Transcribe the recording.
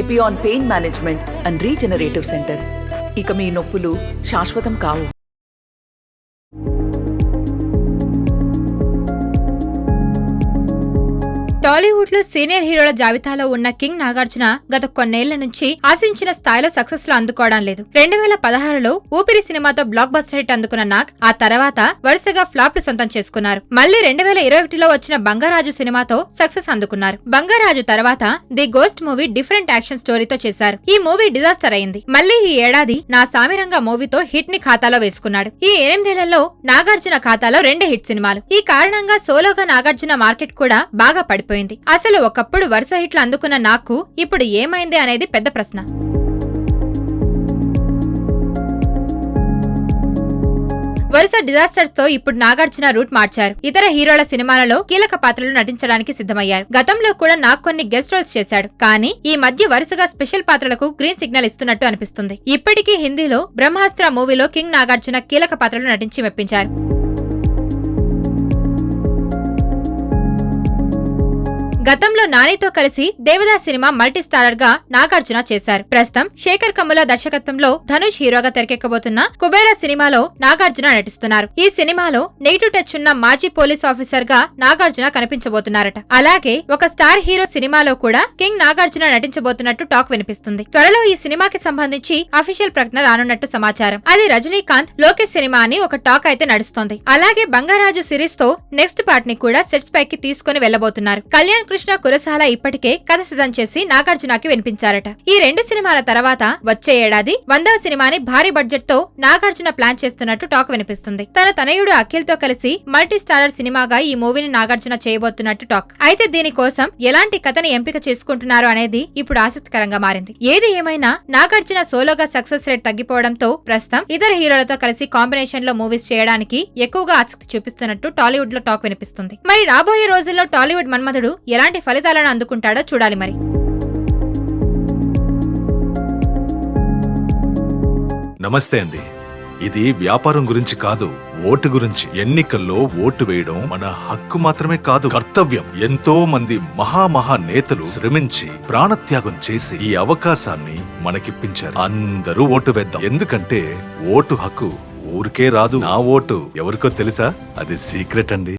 Epione pain management and regenerative centre. ఇక మీ నొప్పులు శాశ్వతం కావు. టాలీవుడ్ లో సీనియర్ హీరోల జాబితాలో ఉన్న కింగ్ నాగార్జున గత కొన్నేళ్ల నుంచి ఆశించిన స్థాయిలో సక్సెస్ లో అందుకోవడం లేదు. 2016లో ఊపిరి సినిమాతో బ్లాక్ బస్టర్ హిట్ అందుకున్న నాగ్ ఆ తర్వాత వరుసగా ఫ్లాప్లు సొంతం చేసుకున్నారు. మళ్లీ 2021లో వచ్చిన బంగారాజు సినిమాతో సక్సెస్ అందుకున్నారు. బంగారాజు తర్వాత the ghost movie different action స్టోరీతో చేశారు. ఈ మూవీ డిజాస్టర్ అయింది. మళ్లీ ఈ ఏడాది నా సామిరంగ మూవీతో హిట్ ని ఖాతాలో వేసుకున్నాడు. ఈ 8 ఏళ్లలో నాగార్జున ఖాతాలో 2 హిట్ సినిమాలు. ఈ కారణంగా సోలోగా నాగార్జున మార్కెట్ కూడా బాగా పడిపోయింది. అసలు ఒకప్పుడు వరుస హిట్లు అందుకున్న నాకు ఇప్పుడు ఏమైంది అనేది పెద్ద ప్రశ్న. వరుస డిజాస్టర్స్ తో ఇప్పుడు నాగార్జున రూట్ మార్చారు. ఇతర హీరోల సినిమాలలో కీలక పాత్రలు నటించడానికి సిద్ధమయ్యారు. గతంలో కూడా నాకు కొన్ని గెస్ట్ రోల్స్ చేశాడు. కానీ ఈ మధ్య వరుసగా స్పెషల్ పాత్రలకు గ్రీన్ సిగ్నల్ ఇస్తున్నట్టు అనిపిస్తుంది. ఇప్పటికీ హిందీలో బ్రహ్మాస్త్ర మూవీలో కింగ్ నాగార్జున కీలక పాత్రలు నటించి మెప్పించారు. గతంలో నానితో కలిసి దేవదాస్ సినిమా మల్టీ స్టారర్ గా నాగార్జున చేశారు. ప్రస్తుతం శేఖర్ కమ్ముల దర్శకత్వంలో ధనుష్ హీరోగా తెరకెక్కబోతున్న కుబేరా సినిమాలో నాగార్జున నటిస్తున్నారు. ఈ సినిమాలో నెగిటివ్ టచ్ ఉన్న మాజీ పోలీస్ ఆఫీసర్ గా నాగార్జున కనిపించబోతున్నారట. అలాగే ఒక స్టార్ హీరో సినిమాలో కూడా కింగ్ నాగార్జున నటించబోతున్నట్టు టాక్ వినిపిస్తుంది. త్వరలో ఈ సినిమాకి సంబంధించి అఫీషియల్ ప్రకటన రానున్నట్టు సమాచారం. అది రజనీకాంత్ లోకేష్ సినిమా అని ఒక టాక్ అయితే నడుస్తోంది. అలాగే బంగారాజు సిరీస్ తో నెక్స్ట్ పార్ట్ ని కూడా సెట్స్ పైకి తీసుకుని వెళ్లబోతున్నారు. కళ్యాణ్ కృష్ణ కురసాల ఇప్పటికే కథ సిద్ధం చేసి నాగార్జునకి వినిపించారట. ఈ 2 సినిమాల తర్వాత వచ్చే ఏడాది 100వ సినిమాని భారీ బడ్జెట్ తో నాగార్జున ప్లాన్ చేస్తున్నట్టు టాక్ వినిపిస్తుంది. తన తనయుడు అఖిల్ తో కలిసి మల్టీ స్టారర్ సినిమాగా ఈ మూవీని నాగార్జున చేయబోతున్నట్టు టాక్. అయితే దీనికోసం ఎలాంటి కథని ఎంపిక చేసుకుంటున్నారు అనేది ఇప్పుడు ఆసక్తికరంగా మారింది. ఏది ఏమైనా నాగార్జున సోలోగా సక్సెస్ రేట్ తగ్గిపోవడంతో ప్రస్తుతం ఇతర హీరోలతో కలిసి కాంబినేషన్ లో మూవీస్ చేయడానికి ఎక్కువగా ఆసక్తి చూపిస్తున్నట్టు టాలీవుడ్ లో టాక్ వినిపిస్తుంది. మరి రాబోయే రోజుల్లో టాలీవుడ్ మన్మధుడు ఎలాంటి ఫలితాలను అందుకుంటాడో చూడాలి మరి. నమస్తే అండి. ఇది వ్యాపారం గురించి కాదు, ఓటు గురించి. ఎన్నికల్లో ఓటు వేయడం మన హక్కు మాత్రమే కాదు, కర్తవ్యం. ఎంతో మంది మహా నేతలు శ్రమించి ప్రాణత్యాగం చేసి ఈ అవకాశాన్ని మనకిప్పించారు. అందరూ ఓటు వేద్దాం. ఎందుకంటే ఓటు హక్కు ఊరికే రాదు. నా ఓటు ఎవరికో తెలుసా? అది సీక్రెట్ అండి.